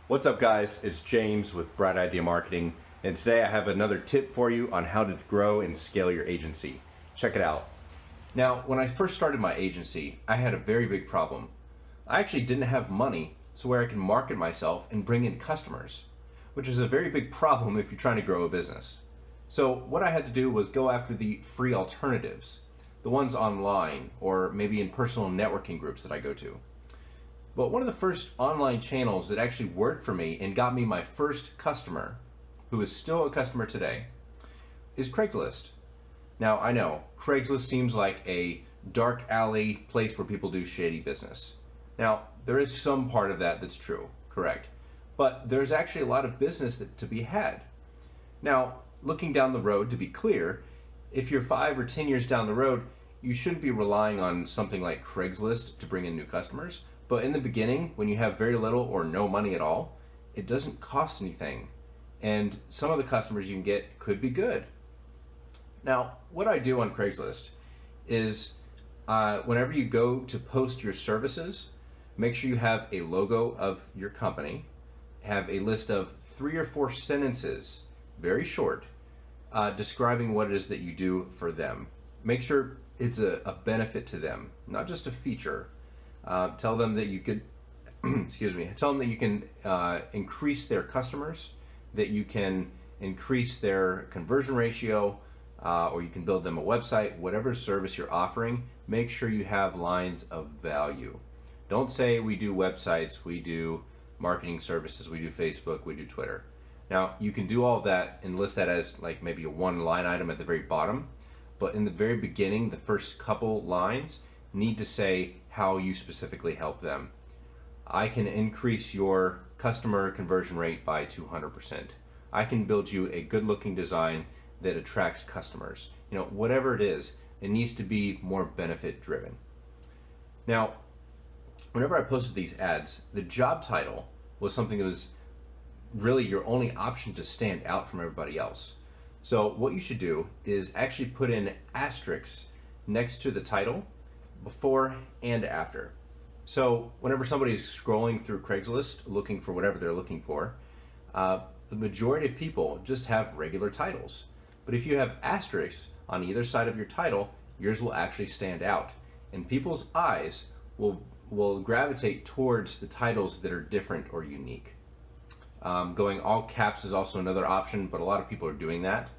What's up, guys? It's James with Bright Idea Marketing, and today I have another tip for you on how to grow and scale your agency. Check it out. Now, when I first started my agency, I had a very big problem. I actually didn't have money so where I can market myself and bring in customers, which is a very big problem if you're trying to grow a business. So what I had to do was go after the free alternatives, the ones online or maybe in personal networking groups that I go to. But one of the first online channels that actually worked for me and got me my first customer, who is still a customer today, is Craigslist. Now, I know, Craigslist seems like a dark alley place where people do shady business. Now, there is some part of that that's true, correct. But there's actually a lot of business to be had. Now, looking down the road, to be clear, if you're 5 or 10 years down the road, you shouldn't be relying on something like Craigslist to bring in new customers. But in the beginning, when you have very little or no money at all, it doesn't cost anything. And some of the customers you can get could be good. Now, what I do on Craigslist is whenever you go to post your services, make sure you have a logo of your company, have a list of 3 or 4 sentences, very short, describing what it is that you do for them. Make sure it's a benefit to them, not just a feature. Tell them that you could, tell them that you can increase their customers, that you can increase their conversion ratio, or you can build them a website. Whatever service you're offering, make sure you have lines of value. Don't say we do websites, we do marketing services, we do Facebook, we do Twitter. Now, you can do all of that and list that as like maybe a 1 line item at the very bottom, but in the very beginning, the first couple lines need to say how you specifically help them. I can increase your customer conversion rate by 200%. I can build you a good looking design that attracts customers. Whatever it is, it needs to be more benefit driven. Now, whenever I posted these ads, the job title was something that was really your only option to stand out from everybody else. So what you should do is actually put in asterisks next to the title, before and after. So whenever somebody's scrolling through Craigslist looking for whatever they're looking for, the majority of people just have regular titles. But if you have asterisks on either side of your title, yours will actually stand out. And people's eyes will gravitate towards the titles that are different or unique. Going all caps is also another option, but a lot of people are doing that.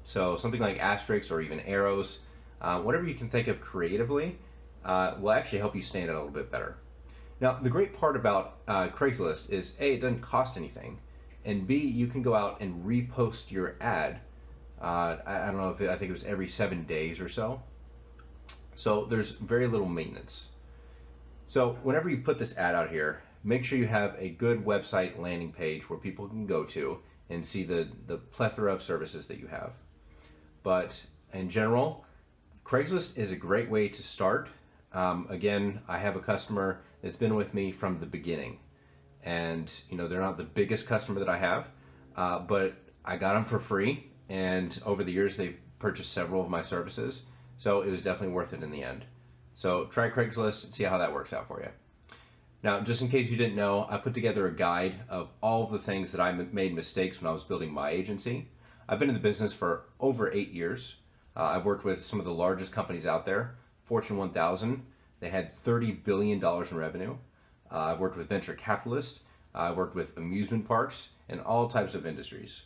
So something like asterisks or even arrows, whatever you can think of creatively will actually help you stand out a little bit better. Now, the great part about Craigslist is A, it doesn't cost anything, and B, you can go out and repost your ad. I don't know I think it was every 7 days or so. So there's very little maintenance. So whenever you put this ad out here, make sure you have a good website landing page where people can go to and see the plethora of services that you have. But in general, Craigslist is a great way to start. Again, I have a customer that's been with me from the beginning, and they're not the biggest customer that I have, but I got them for free, and over the years they've purchased several of my services, so it was definitely worth it in the end. So try Craigslist and see how that works out for you. Now, just in case you didn't know, I put together a guide of all of the things that I made mistakes when I was building my agency. I've been in the business for over 8 years. I've worked with some of the largest companies out there, Fortune 1000. They had $30 billion in revenue. I've worked with venture capitalists. I've worked with amusement parks and all types of industries.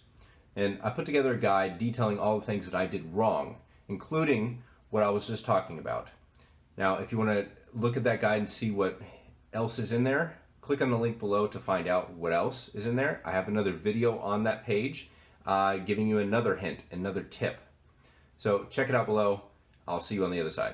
And I put together a guide detailing all the things that I did wrong, including what I was just talking about. Now, if you want to look at that guide and see what else is in there, click on the link below to find out what else is in there. I have another video on that page giving you another hint, another tip. So check it out below. I'll see you on the other side.